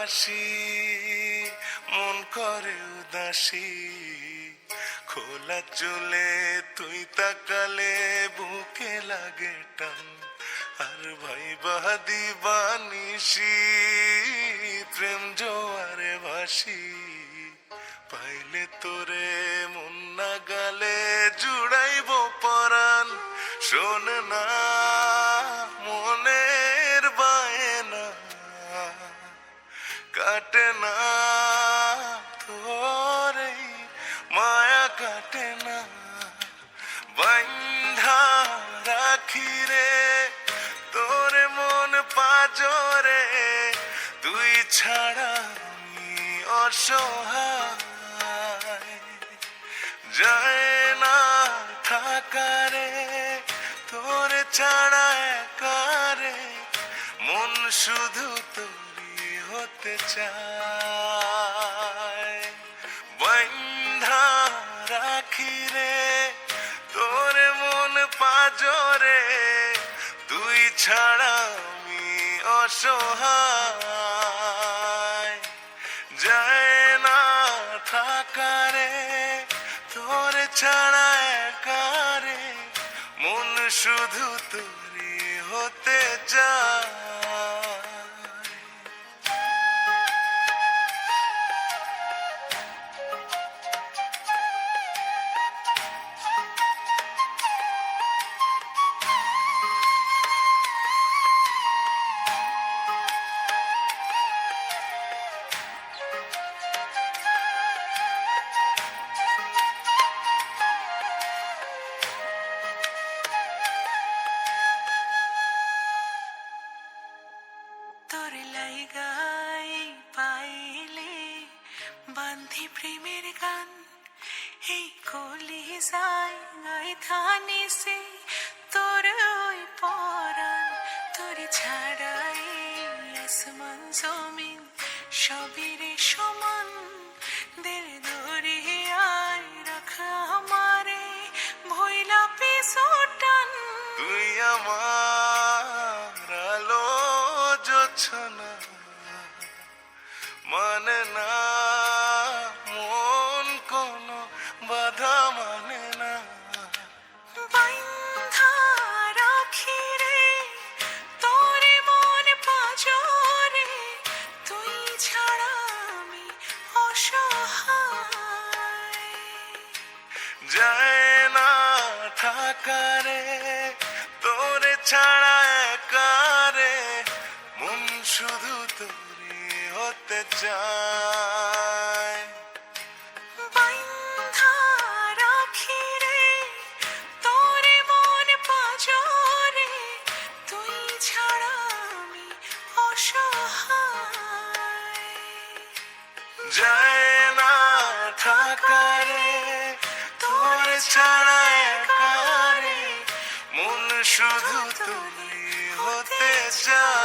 হাসি মন করে উদাসী, খোলা চুলে তুই তাকালে বুকে লাগে টান, আর ভাই বাহাদি বানিসি প্রেম জোয়ারে ভাসি, পাইলে তোরে মন না গালে জুড়াইব পরাণ, শোন না মনের বায়না কাটে না তোরে মায়া কাটে না, বান্ধা রাখি রে তোরে মন পাজরে, তুই ছাড়া আমি অসহায়, যায় না থাকারে তোরে ছাড়া একারে, মন শুধু তোরই হতে চায়, বান্ধা রাখি রে তোরে মন পাজরে, তুই ছাড়া আমি অসহায়, যায় না থাকারে তোরে ছাড়া একারে, মন শুধু তোরই হতে চায়। তোর লাইগাই পাইলে বান্ধি প্রেমের গান, এই কলি যায় গাই থানি সে তোর ওই পরাণ, তোর ছাড়াই আসমান জমিন সবিরে সমান, দের দরিয়ায় রাখা আমারে ভইলা পিছুটান, তুই আমার আলো জোছনা, মানে না মন কোনো বাধা মানে না, বান্ধা রাখি রে তোরে মন পাজরে, তুই ছাড়া আমি অসহায়, যায় না থাকারে তোরে ছাড়া একারে, মন শুধু তোরে হতে চায়, বান্ধা রাখি রে তোরে মন পাজরে, তুই ছাড়া আমি অসহায়, যায় না থাকারে তোরে ছাড়া একারে, মন শুধু তোরে হতে চায়।